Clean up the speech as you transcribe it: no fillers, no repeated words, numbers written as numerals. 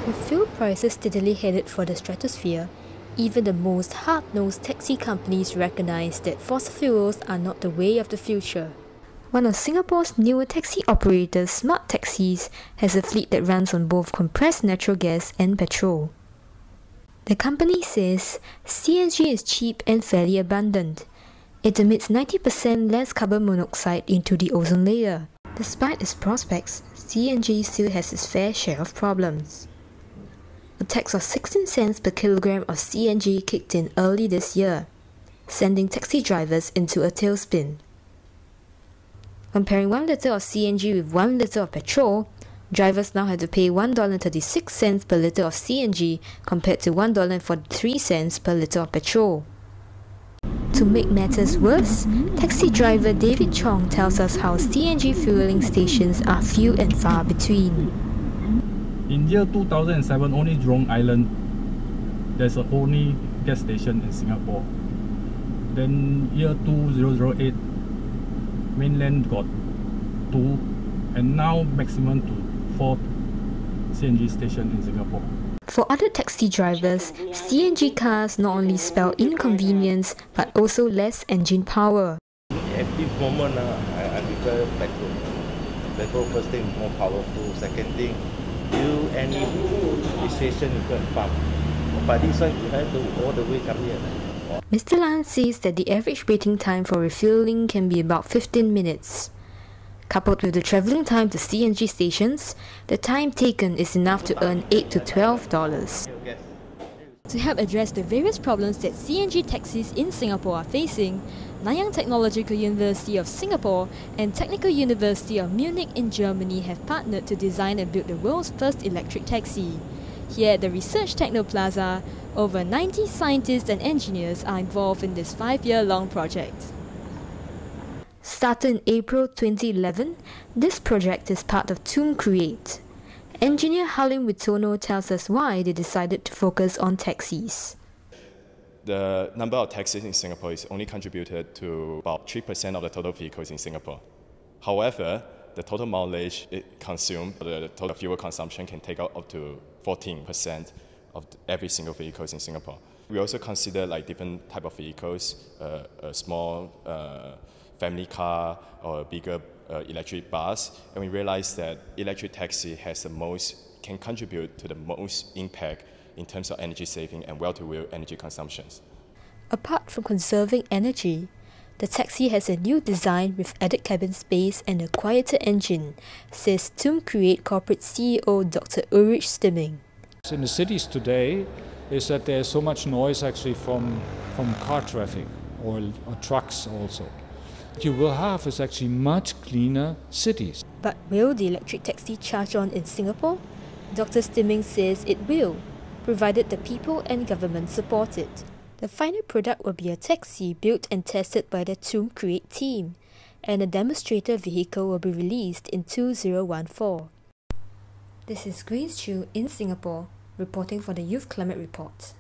With fuel prices steadily headed for the stratosphere, even the most hard-nosed taxi companies recognize that fossil fuels are not the way of the future. One of Singapore's newer taxi operators, Smart Taxis, has a fleet that runs on both compressed natural gas and petrol. The company says CNG is cheap and fairly abundant. It emits 90% less carbon monoxide into the ozone layer. Despite its prospects, CNG still has its fair share of problems. A tax of 16 cents per kilogram of CNG kicked in early this year, sending taxi drivers into a tailspin. Comparing 1 litre of CNG with 1 litre of petrol, drivers now have to pay $1.36 per litre of CNG compared to $1.43 per litre of petrol. To make matters worse, taxi driver David Chong tells us how CNG fueling stations are few and far between. In year 2007, only Jurong Island, there's only gas station in Singapore. Then year 2008, mainland got 2, and now maximum to 4 CNG station in Singapore. For other taxi drivers, CNG cars not only spell inconvenience but also less engine power. At this moment, I prefer petrol. Petrol first thing more powerful. Second thing, you any station you can pump. But this one you have to all the way come here. Mr. Lan says that the average waiting time for refueling can be about 15 minutes. Coupled with the travelling time to CNG stations, the time taken is enough to earn $8 to $12. To help address the various problems that CNG taxis in Singapore are facing, Nanyang Technological University of Singapore and Technical University of Munich in Germany have partnered to design and build the world's first electric taxi. Here at the Research Technoplaza, over 90 scientists and engineers are involved in this 5-year-long project. Started in April 2011, this project is part of TUM CREATE. Engineer Halim Witono tells us why they decided to focus on taxis. The number of taxis in Singapore is only contributed to about 3% of the total vehicles in Singapore. However, the total mileage it consumed, the total fuel consumption can take out up to 14% of every single vehicle in Singapore. We also consider like different type of vehicles, a small family car or a bigger electric bus, and we realized that electric taxi can contribute to the most impact in terms of energy saving and well-to-wheel energy consumptions. Apart from conserving energy, the taxi has a new design with added cabin space and a quieter engine, says TUM CREATE corporate CEO Dr. Ulrich Stimming. In the cities today is that there's so much noise actually from car traffic or trucks also. What you will have is actually much cleaner cities. But will the electric taxi charge on in Singapore? Dr. Stimming says it will, provided the people and government support it. The final product will be a taxi built and tested by the TUM CREATE team, and a demonstrator vehicle will be released in 2014. This is Grace Chu in Singapore, reporting for the Youth Climate Report.